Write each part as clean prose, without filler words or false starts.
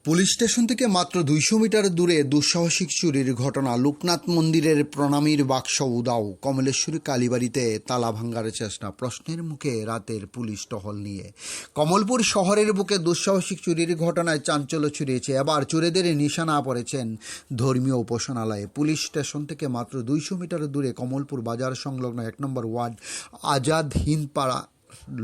Police station থেকে মাত্র 200 metre দূরে দুঃসাহসিক চুরির ঘটনা। লোকনাথ মন্দিরের প্রণামীর বাক্স উদাও, কমলেশ্বরী কালীবাড়িতে তালা ভাঙার চেষ্টা, প্রশ্নের মুখে রাতের পুলিশ টহল নিয়ে। কমলপুর শহরের বুকে দুঃসাহসিক চুরির ঘটনায় চাঞ্চল্য ছড়িয়েছে। এবার চোরেদের নিশানা পড়েছেন ধর্মীয় উপাসনালয়ে। পুলিশ স্টেশন থেকে মাত্র 200 মিটার দূরে কমলপুর বাজার সংলগ্ন 1 নম্বর ওয়ার্ড আজাদ হিন্দ পাড়া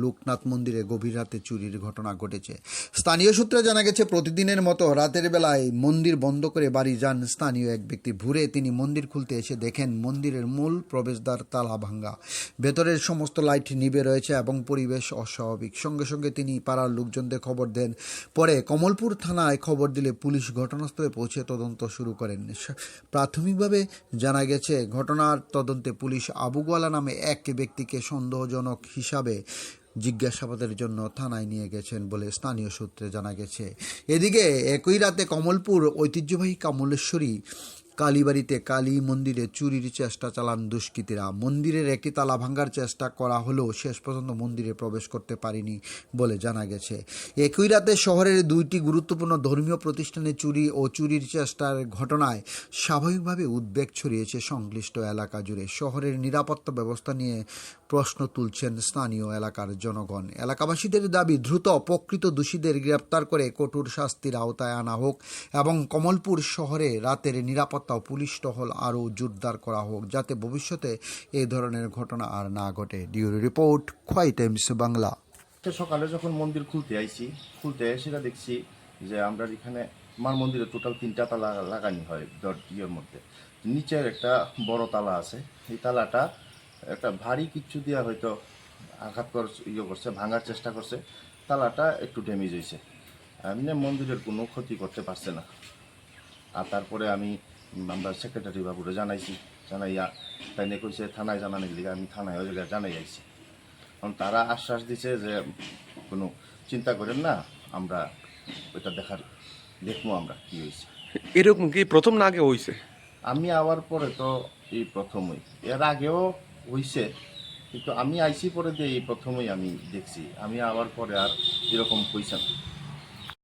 লোকনাথ মন্দিরে গভীর রাতে চুরির ঘটনা ঘটেছে। স্থানীয় সূত্রে জানা গেছে, প্রতিদিনের মতো রাতের বেলায় মন্দির বন্ধ করে বাড়ি যান স্থানীয় এক ব্যক্তি। ভোরে তিনি মন্দির খুলতে এসে দেখেন মন্দিরের মূল প্রবেশদ্বার তালা ভাঙা, ভেতরের সমস্ত লাইট নিভে রয়েছে এবং পরিবেশ অস্বাভাবিক। সঙ্গে সঙ্গে তিনি পাড়ার লোকজনদের খবর দেন। পরে কমলপুর থানায় খবর দিলে পুলিশ ঘটনাস্থলে পৌঁছে তদন্ত শুরু করেন। প্রাথমিকভাবে জানা গেছে, ঘটনার তদন্তে পুলিশ আবু গোয়ালা নামে এক ব্যক্তিকে সন্দেহজনক হিসাবে জিজ্ঞাসাবাদের জন্য থানায় নিয়ে গেছেন বলে স্থানীয় সূত্রে জানা গেছে। এদিকে একই রাতে কমলপুর ঐতিহ্যবাহী কমলেশ্বরী কালীবাড়িতে কালী মন্দিরে চুরির চেষ্টা চালান দুষ্কৃতীরা। মন্দিরের একটি তালা ভাঙার চেষ্টা করা হলেও শেষ পর্যন্ত মন্দিরে প্রবেশ করতে পারেনি বলে জানা গেছে। একই রাতে শহরের দুইটি গুরুত্বপূর্ণ ধর্মীয় প্রতিষ্ঠানে চুরি ও চুরির চেষ্টার ঘটনায় স্বাভাবিকভাবে উদ্বেগ ছড়িয়েছে সংশ্লিষ্ট এলাকা জুড়ে। শহরের নিরাপত্তা ব্যবস্থা নিয়ে প্রশ্ন তুলছেন স্থানীয় এলাকার জনগণ। এলাকাবাসীদের দাবি, দ্রুত প্রকৃত দোষীদের গ্রেপ্তার করে কঠোর শাস্তির আওতায় আনা হোক এবং কমলপুর শহরে রাতের নিরাপত্তা ও পুলিশ টহল আরও জোরদার করা হোক, যাতে ভবিষ্যতে এই ধরনের ঘটনা আর না ঘটে। ডিউরি রিপোর্ট, খোয়াই টাইমস বাংলা। সকালে যখন মন্দির খুলতে সেটা দেখছি যে আমরা এখানে আমার মন্দিরে টোটাল 3টা তালা লাগানি হয় ইয়ের মধ্যে। নিচের একটা বড় তালা আছে, এই তালাটা একটা ভারী কিচ্ছু দিয়ে হয়তো আঘাত করছে, ভাঙার চেষ্টা করছে। তালাটা একটু ড্যামেজ হয়েছে, এমনি মন্দিরের কোনো ক্ষতি করতে পারছে না। আর তারপরে আমরা সেক্রেটারি বাবুরে জানাইয়া তাই নিয়ে কইছে থানায় জানানোর লিগে আমি থানায় ওই জায়গায় জানাই আইছি। কারণ তারা আশ্বাস দিছে যে কোনো চিন্তা করেন না, আমরা ওইটা দেখবো আমরা কি হয়েছে। এরকম কি প্রথম না আগে হইছে? আমি আওয়ার পরে তো এই প্রথমই, এর আগেও হইছে, কিন্তু আমি আইসি পরে দিয়ে এই প্রথমই আমি দেখছি। আমি আওয়ার পরে আর এরকম হইছে না।